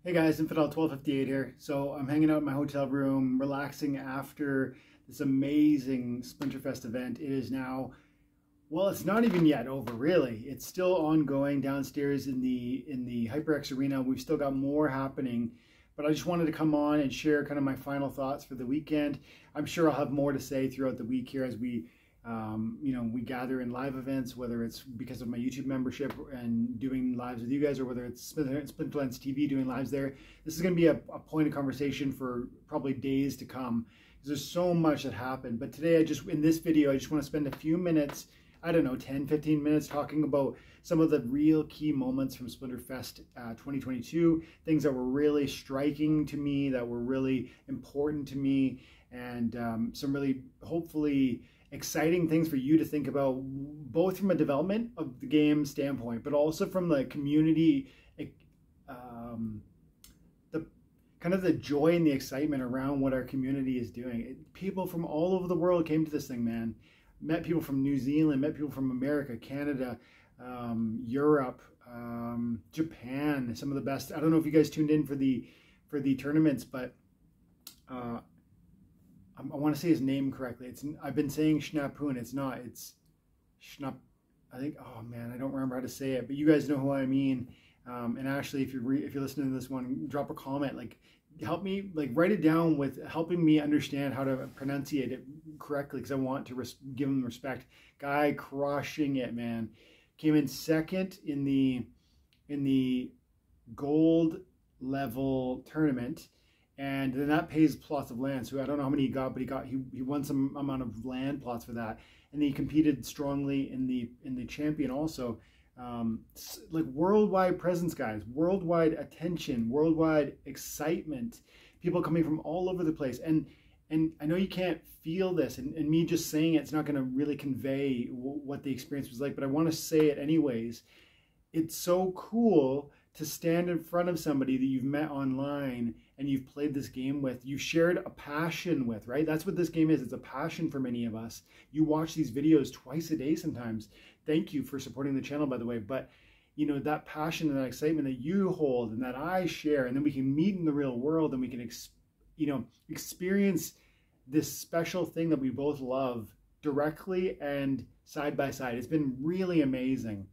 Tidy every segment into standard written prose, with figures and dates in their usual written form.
Hey guys, Infidel 1258 here. So I'm hanging out in my hotel room, relaxing after this amazing Splinterfest event. It is now, well, it's not even yet over, really. It's still ongoing downstairs in the HyperX arena. We've still got more happening, but I just wanted to come on and share kind of my final thoughts for the weekend. I'm sure I'll have more to say throughout the week here as we gather in live events, whether it's because of my YouTube membership and doing lives with you guys, or whether it's Splinterlands TV doing lives there. This is going to be a point of conversation for probably days to come, because there's so much that happened. But today, in this video, I just want to spend a few minutes, I don't know, 10, 15 minutes talking about some of the real key moments from Splinterfest 2022, things that were really striking to me, that were really important to me, and some really, hopefully, exciting things for you to think about, both from a development of the game standpoint, but also from the community, the kind of the joy and the excitement around what our community is doing. People from all over the world came to this thing, man. Met people from New Zealand, met people from America, Canada, Europe, Japan, some of the best. I don't know if you guys tuned in for the tournaments, but I want to say his name correctly. I've been saying Schnapoon. It's not. It's Schnapp. I think. Oh man, I don't remember how to say it. But you guys know who I mean. And actually, if you're listening to this one, drop a comment. Like, help me. Like, write it down with helping me understand how to pronunciate it correctly, because I want to give him respect. Guy crushing it, man. Came in second in the gold level tournament. And then that pays plots of land. So I don't know how many he got, but he won some amount of land plots for that. And then he competed strongly in the champion also. Like worldwide presence, guys, worldwide attention, worldwide excitement, people coming from all over the place. And I know you can't feel this, and me just saying it's not going to really convey what the experience was like, but I want to say it anyways. It's so cool to stand in front of somebody that you've met online and you've played this game with, you've shared a passion with, right? That's what this game is. It's a passion for many of us. You watch these videos twice a day sometimes. Thank you for supporting the channel, by the way. But, you know, that passion and that excitement that you hold and that I share, and then we can meet in the real world and we can, experience this special thing that we both love directly and side by side. It's been really amazing.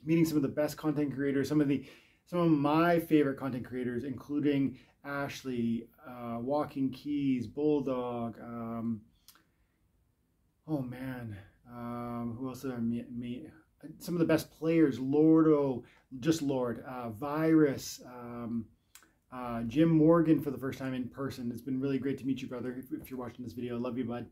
Meeting some of the best content creators, some of my favorite content creators, including Ashley, Walking Keys, Bulldog, oh man, who else did I meet? Some of the best players, Lordo, just Lord, Virus, Jim Morgan for the first time in person. It's been really great to meet you, brother, if you're watching this video. I love you, bud.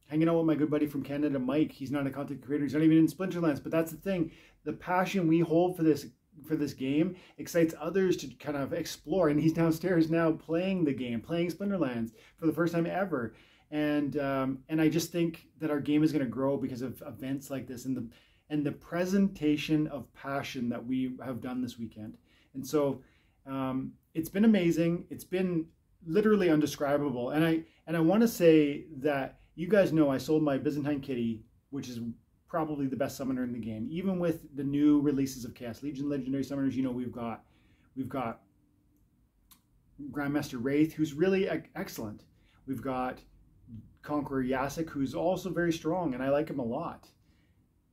Hanging out with my good buddy from Canada, Mike. He's not a content creator. He's not even in Splinterlands. But that's the thing. The passion we hold for this game excites others to kind of explore. And he's downstairs now playing the game, playing Splinterlands for the first time ever. And I just think that our game is going to grow because of events like this and the presentation of passion that we have done this weekend. And so it's been amazing. It's been literally undescribable. And I want to say that, you guys know I sold my Byzantine Kitty, which is probably the best summoner in the game. Even with the new releases of Chaos Legion Legendary Summoners, you know, we've got Grandmaster Wraith, who's really excellent. We've got Conqueror Yasik, who's also very strong, and I like him a lot.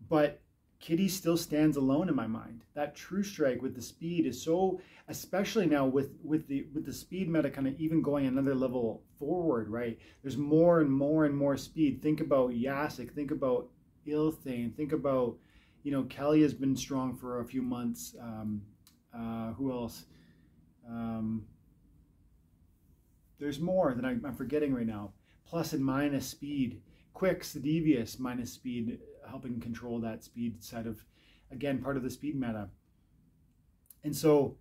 But Kitty still stands alone in my mind. That True Strike with the speed is so, especially now with the speed meta kind of even going another level forward, right? There's more and more and more speed. Think about Yasik, think about Ilthane, think about, you know, Kelly has been strong for a few months. Who else? There's more that I'm forgetting right now. Plus and minus speed. Quicks, the Devious, minus speed, helping control that speed side of, again, part of the speed meta. And so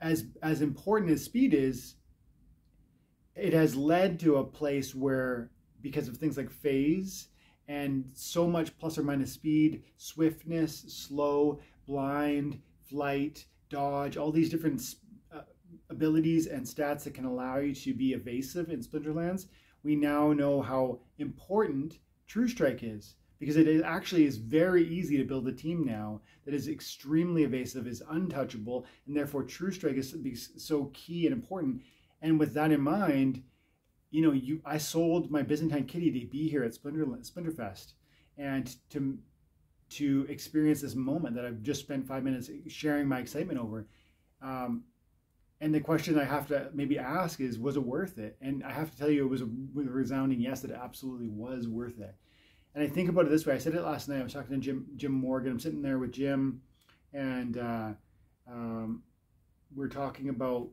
as important as speed is, it has led to a place where, because of things like phase and so much plus or minus speed, swiftness, slow, blind, flight, dodge, all these different abilities and stats that can allow you to be evasive in Splinterlands, we now know how important True Strike is, because actually is very easy to build a team now that is extremely evasive, is untouchable, and therefore True Strike is so key and important. And with that in mind, you know, I sold my Byzantine kitty to be here at Splinterfest, and to experience this moment that I've just spent 5 minutes sharing my excitement over. And the question I have to maybe ask is, was it worth it? And I have to tell you, it was a resounding yes, that it absolutely was worth it. And I think about it this way. I said it last night. I was talking to Jim Morgan. I'm sitting there with Jim, and we're talking about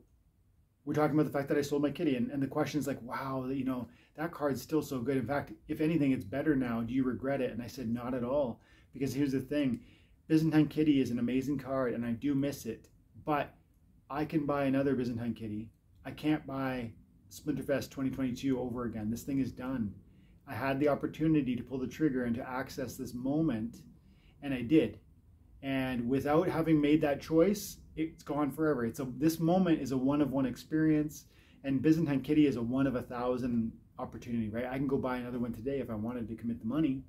the fact that I sold my kitty. And the question is like, wow, you know, that card's still so good. In fact, if anything, it's better now. Do you regret it? And I said, not at all. Because here's the thing. Byzantine kitty is an amazing card, and I do miss it. But I can buy another Byzantine kitty. I can't buy Splinterfest 2022 over again. This thing is done. I had the opportunity to pull the trigger and to access this moment, and I did. And without having made that choice, it's gone forever. This moment is a one-of-one experience, and Byzantine kitty is a 1 of 1,000 opportunity, right? I can go buy another one today if I wanted to commit the money.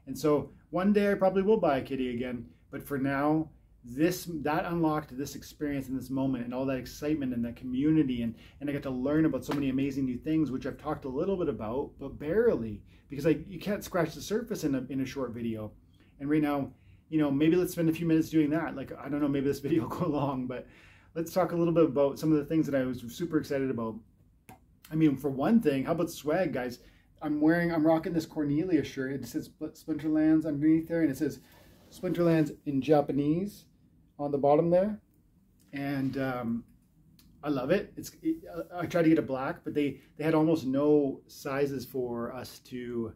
And so one day I probably will buy a kitty again, but for now, that unlocked this experience in this moment and all that excitement and that community, and I got to learn about so many amazing new things, which I've talked a little bit about, but barely, because you can't scratch the surface in a short video. And right now, you know, maybe let's spend a few minutes doing that. Like, I don't know, maybe this video will go long, but let's talk a little bit about some of the things that I was super excited about. I mean, for one thing, how about swag, guys? I'm rocking this Cornelia shirt. It says Splinterlands underneath there, and it says Splinterlands in Japanese on the bottom there, and I love it. I tried to get a black, but they had almost no sizes for us to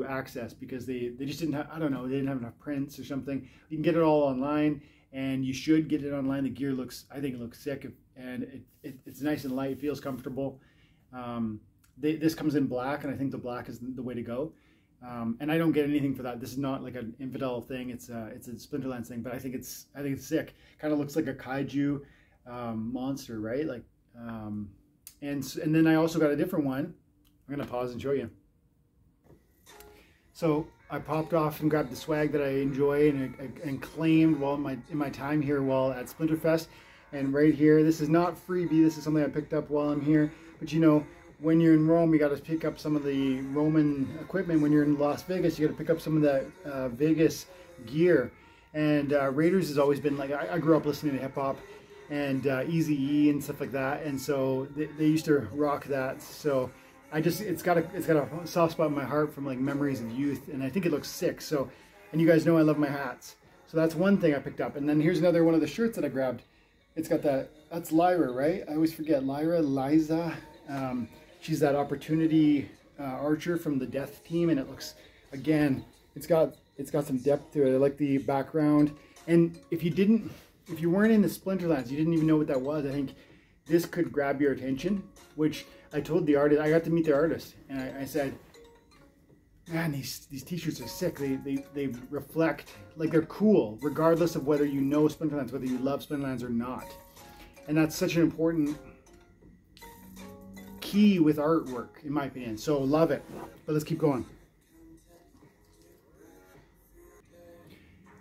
access, because they just didn't have, I don't know, they didn't have enough prints or something. You can get it all online, and you should get it online. The gear I think it looks sick, and it's nice and light. It feels comfortable. This comes in black, and I think the black is the way to go. And I don't get anything for that. This is not like an infidel thing. It's a Splinterlands thing, but I think it's sick. Kind of looks like a kaiju monster, right? Like, and then I also got a different one. I'm gonna pause and show you. So I popped off and grabbed the swag that I enjoy and claimed while in my time here while at Splinterfest. And right here, this is not freebie. This is something I picked up while I'm here. But you know, when you're in Rome, you got to pick up some of the Roman equipment. When you're in Las Vegas, you got to pick up some of that Vegas gear. And Raiders has always been like, I grew up listening to hip hop and Eazy-E and stuff like that, and so they used to rock that. So it's got a soft spot in my heart from like memories of youth, and I think it looks sick. So, and you guys know I love my hats. So that's one thing I picked up. And then here's another one of the shirts that I grabbed. It's got that's Lyra, right? I always forget. Liza. She's that opportunity archer from the Death team, and it looks, again, it's got some depth to it. I like the background. And if you weren't in the Splinterlands, you didn't even know what that was, I think this could grab your attention, which I told the artist, I got to meet the artist, and I said, man, these t-shirts are sick. They reflect, like, they're cool, regardless of whether you know Splinterlands, whether you love Splinterlands or not. And that's such an important key with artwork, in my opinion. So love it. But let's keep going.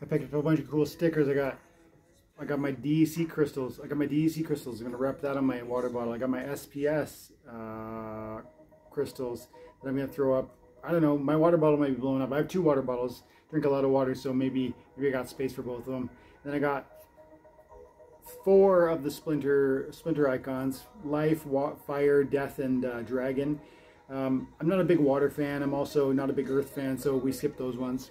I picked up a bunch of cool stickers. I got my DEC crystals. I'm gonna wrap that on my water bottle. I got my SPS crystals that I'm gonna throw up. I don't know, my water bottle might be blowing up. I have 2 water bottles, drink a lot of water, so maybe I got space for both of them. Then I got 4 of the Splinter icons: Life, Fire, Death, and Dragon. I'm not a big water fan. I'm also not a big Earth fan, so we skipped those ones.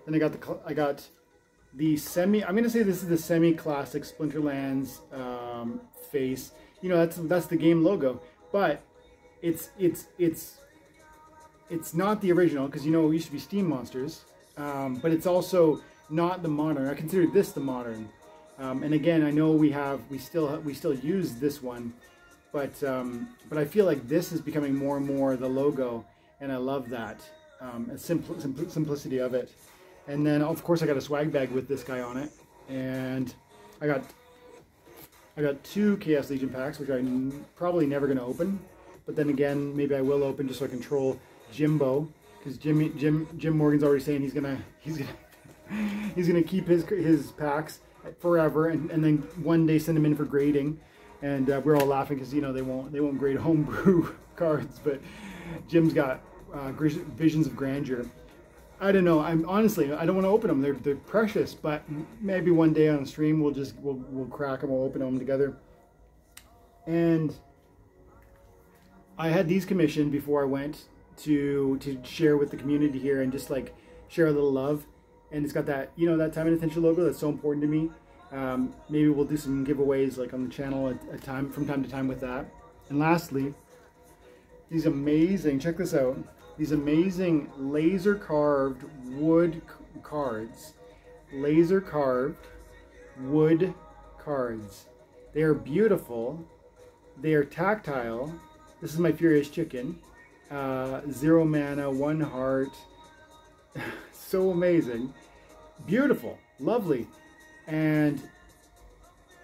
Then I got the semi. I'm gonna say this is the semi-classic Splinterlands face. You know, that's the game logo, but it's not the original, because you know it used to be Steam Monsters, but it's also not the modern. I consider this the modern. And again, I know we still use this one, but I feel like this is becoming more and more the logo, and I love that simplicity of it. And then of course I got a swag bag with this guy on it, and I got 2 Chaos Legion packs, which I'm probably never going to open, but then again, maybe I will open just so I control Jimbo, because Jim Morgan's already saying he's gonna keep his packs forever, and then one day send them in for grading, and we're all laughing because, you know, they won't grade homebrew cards, but Jim's got visions of grandeur. I don't know. I don't want to open them. They're precious, but maybe one day on a stream we'll crack them. We'll open them together. And I had these commissioned before I went to share with the community here and just like share a little love. And it's got that, you know, that time and attention logo that's so important to me. Maybe we'll do some giveaways like on the channel from time to time with that. And lastly, these amazing, check this out. These amazing laser carved wood cards. Laser carved wood cards. They are beautiful. They are tactile. This is my Furious Chicken. 0 mana, 1 heart. So amazing. Beautiful. Lovely. And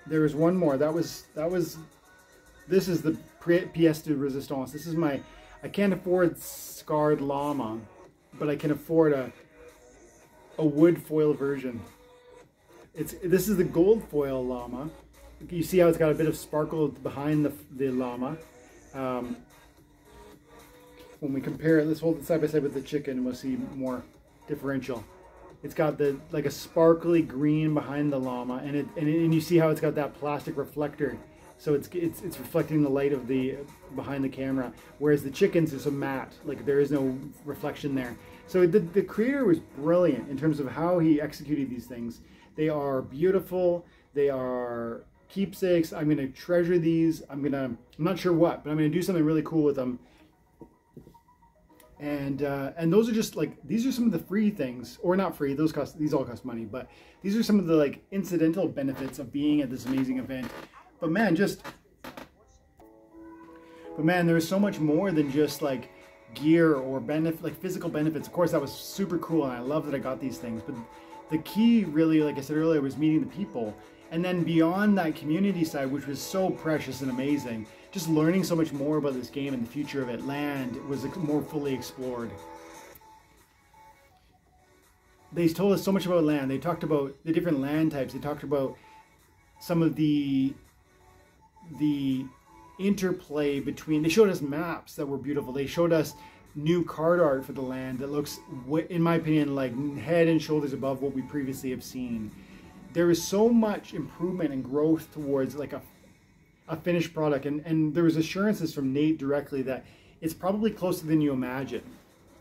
there was one more. This is the pièce de résistance. This is my, I can't afford Scarred Llama, but I can afford a wood foil version. This is the gold foil llama. You see how it's got a bit of sparkle behind the llama. When we compare it, let's hold it side by side with the chicken, and we'll see more differential. It's got like a sparkly green behind the llama, and you see how it's got that plastic reflector. So it's reflecting the light of behind the camera, whereas the chickens is a matte, like there is no reflection there. So the creator was brilliant in terms of how he executed these things. They are beautiful. They are keepsakes. I'm gonna treasure these. I'm not sure what, but I'm gonna do something really cool with them. And those are just like, these are some of the free things, or not free. These all cost money, but these are some of the like incidental benefits of being at this amazing event. But man, there's so much more than just like gear or benefit, like physical benefits. Of course, that was super cool, and I love that I got these things. But the key, really, like I said earlier, was meeting the people, and then beyond that community side, which was so precious and amazing, just learning so much more about this game and the future of it. Land was more fully explored. They told us so much about land. They talked about the different land types. They talked about some of the interplay between, they showed us maps that were beautiful. They showed us new card art for the land that looks, in my opinion, like head and shoulders above what we previously have seen. There is so much improvement and growth towards like a finished product, and there was assurances from Nate directly that it's probably closer than you imagine.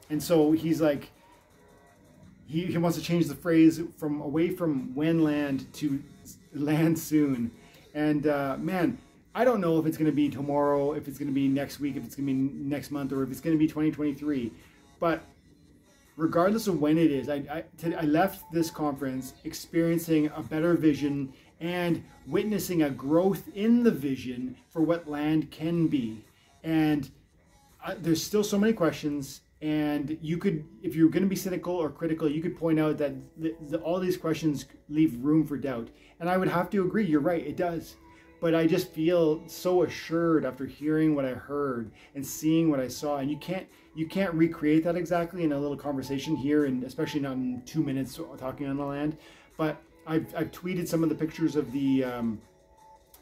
And so he's like, he wants to change the phrase from away from when land to land soon. And man, I don't know if it's going to be tomorrow, if it's going to be next week, if it's going to be next month, or if it's going to be 2023. But regardless of when it is, I left this conference experiencing a better vision and witnessing a growth in the vision for what land can be. And there's still so many questions. And you could, if you're going to be cynical or critical, you could point out that all these questions leave room for doubt. And I would have to agree, you're right, it does. But I just feel so assured after hearing what I heard and seeing what I saw. And you can't recreate that exactly in a little conversation here, and especially not in 2 minutes talking on the land. But I've tweeted some of the pictures of the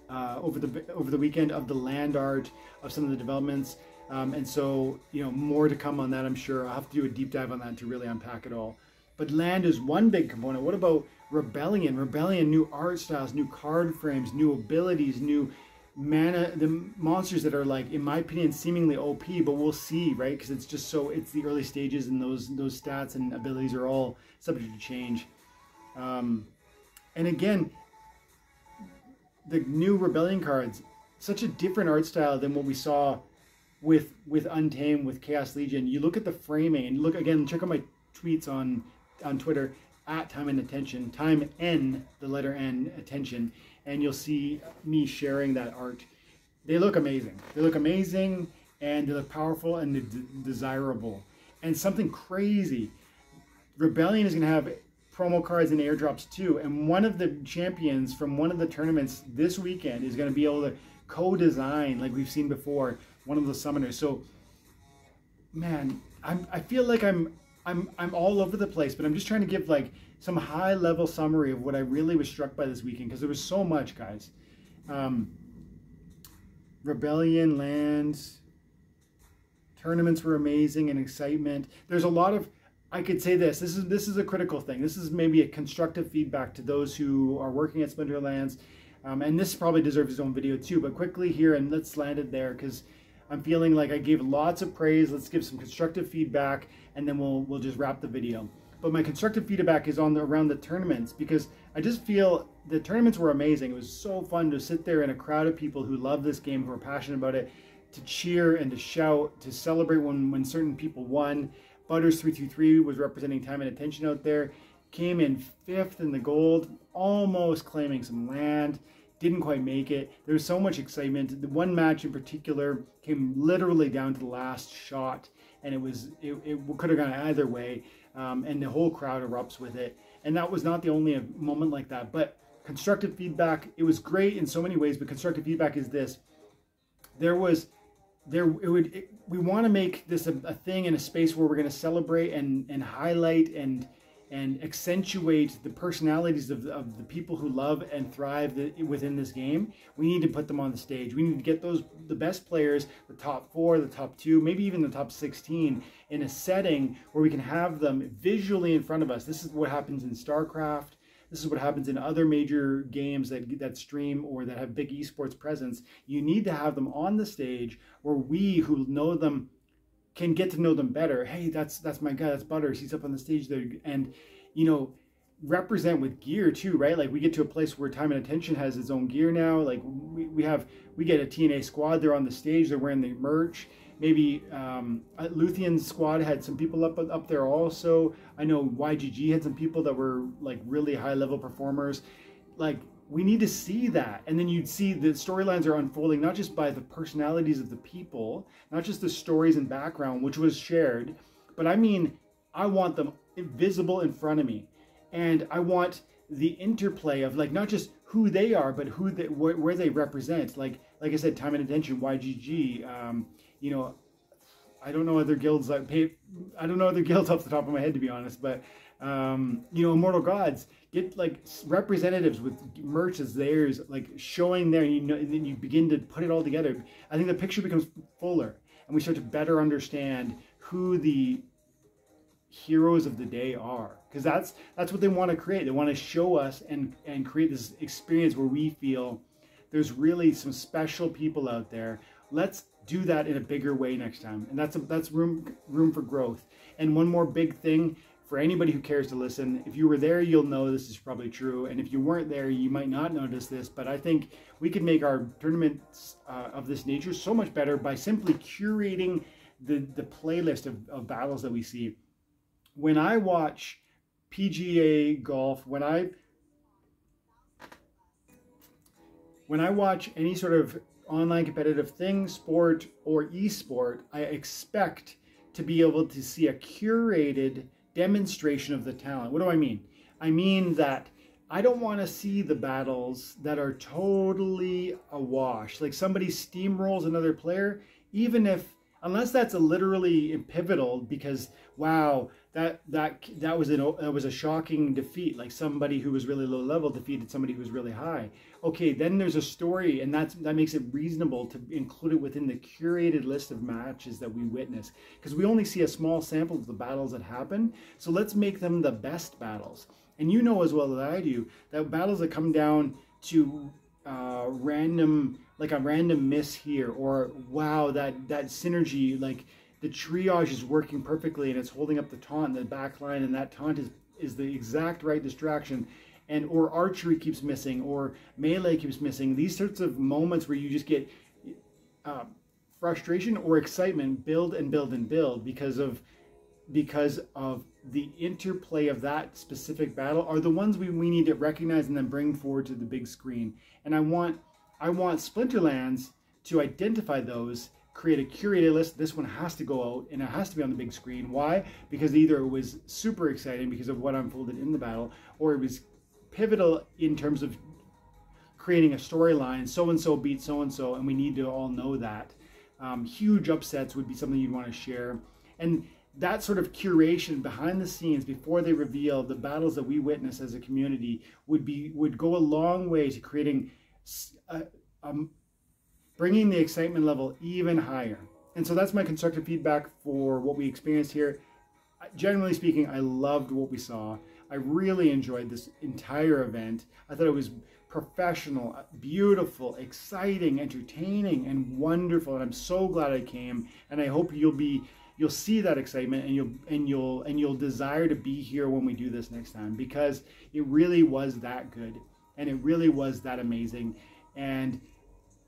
over the weekend of the land art of some of the developments. And so, you know, more to come on that, I'm sure. I'll have to do a deep dive on that to really unpack it all. But land is one big component. What about Rebellion? Rebellion, new art styles, new card frames, new abilities, new mana, the monsters that are, like, in my opinion, seemingly OP, but we'll see, right? Because it's just so, it's the early stages, and those stats and abilities are all subject to change. And again, the new Rebellion cards, such a different art style than what we saw with Untamed, with Chaos Legion. You look at the framing, and look again, check out my tweets on Twitter at Time and Attention, Time N, the letter N, Attention, and you'll see me sharing that art. They look amazing. They look amazing, and they look powerful and desirable. And something crazy, Rebellion is going to have promo cards and airdrops too, and one of the champions from one of the tournaments this weekend is going to be able to co-design, like we've seen before, one of the summoners. So, man, I feel like I'm all over the place, but I'm just trying to give like some high level summary of what I really was struck by this weekend, because there was so much, guys. Rebellion, lands, tournaments were amazing, and excitement. There's a lot of, I could say this is a critical thing. This is maybe a constructive feedback to those who are working at Splinterlands. And this probably deserves its own video too, but quickly here, and let's land it there, because I'm feeling like I gave lots of praise. Let's give some constructive feedback, and then we'll just wrap the video. But my constructive feedback is around the tournaments, because I just feel the tournaments were amazing. It was so fun to sit there in a crowd of people who love this game, who are passionate about it, to cheer and to shout, to celebrate when certain people won. Butters323 was representing Time and Attention out there, came in 5th in the gold, almost claiming some land, didn't quite make it. There was so much excitement. The one match in particular came literally down to the last shot, and it could have gone either way, and the whole crowd erupts with it. And that was not the only moment like that, but constructive feedback, it was great in so many ways, but constructive feedback is this. We want to make this a thing in a space where we're going to celebrate and highlight and accentuate the personalities of the people who love and thrive within this game. We need to put them on the stage. We need to get the best players, the top 4, the top 2, maybe even the top 16, in a setting where we can have them visually in front of us. This is what happens in StarCraft. This is what happens in other major games that stream or that have big esports presence. You need to have them on the stage where we who know them can get to know them better. Hey, that's my guy, that's Butters, he's up on the stage there. And, you know, represent with gear too, right? Like we get to a place where Time and Attention has its own gear now. Like we get a TNA squad, they're on the stage, they're wearing the merch. Maybe Luthien's squad had some people up there also. I know YGG had some people that were like really high level performers. Like we need to see that, and then you'd see the storylines are unfolding not just by the personalities of the people, not just the stories and background, which was shared, but I mean, I want them visible in front of me, and I want the interplay of like not just who they are, but where they represent. Like I said, Time and Attention, YGG. You know, I don't know other guilds I don't know other guilds off the top of my head, to be honest, but you know, Immortal Gods, get like representatives with merch as theirs, like showing there, and then you begin to put it all together. I think the picture becomes fuller, and we start to better understand who the heroes of the day are, because that's what they want to create. They want to show us and create this experience where we feel there's really some special people out there. Let's do that in a bigger way next time, and that's room for growth. And one more big thing for anybody who cares to listen: if you were there, you'll know this is probably true, and if you weren't there, you might not notice this, but I think we could make our tournaments of this nature so much better by simply curating the playlist of battles that we see. When I watch PGA golf, when I watch any sort of online competitive thing, sport or esport, I expect to be able to see a curated demonstration of the talent. What do I mean? I mean that I don't want to see the battles that are totally a wash, like somebody steamrolls another player, unless that's literally pivotal, because wow, that was a shocking defeat, like somebody who was really low level defeated somebody who was really high. Okay, then there's a story, and that makes it reasonable to include it within the curated list of matches that we witness, because we only see a small sample of the battles that happen. So let's make them the best battles. And you know as well as I do that battles that come down to random miss here, or wow, that synergy, like the triage is working perfectly and it's holding up the taunt in the back line, and that taunt is the exact right distraction, or archery keeps missing, or melee keeps missing. These sorts of moments where you just get frustration or excitement build and build and build because of the interplay of that specific battle are the ones we need to recognize and then bring forward to the big screen. And I want Splinterlands to identify those, create a curated list. This one has to go out and it has to be on the big screen. Why? Because either it was super exciting because of what unfolded in the battle, or it was pivotal in terms of creating a storyline. So-and-so beat so-and-so, and we need to all know that. Huge upsets would be something you'd want to share. And that sort of curation behind the scenes before they reveal the battles that we witness as a community would go a long way to creating, bringing the excitement level even higher. And so that's my constructive feedback for what we experienced here. Generally speaking, I loved what we saw. I really enjoyed this entire event. I thought it was professional, beautiful, exciting, entertaining, and wonderful. And I'm so glad I came. And I hope you'll see that excitement, and you'll desire to be here when we do this next time, because it really was that good, and it really was that amazing. And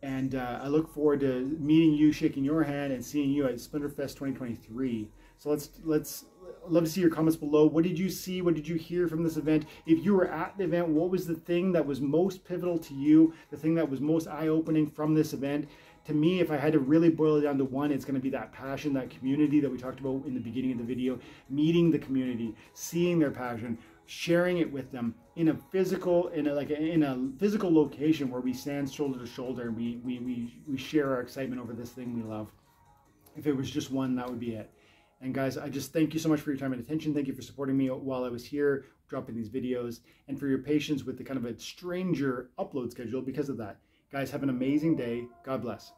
I look forward to meeting you, shaking your hand, and seeing you at Splinterfest 2023. So let's love to see your comments below. What did you see? What did you hear from this event? If you were at the event, what was the thing that was most pivotal to you? The thing that was most eye-opening from this event? To me, if I had to really boil it down to one, it's going to be that passion, that community that we talked about in the beginning of the video. Meeting the community, seeing their passion, sharing it with them in a physical location where we stand shoulder to shoulder, and we share our excitement over this thing we love. If it was just one, that would be it. And guys, I just thank you so much for your time and attention. Thank you for supporting me while I was here dropping these videos, and for your patience with the kind of a stranger upload schedule because of that. Guys, have an amazing day. God bless.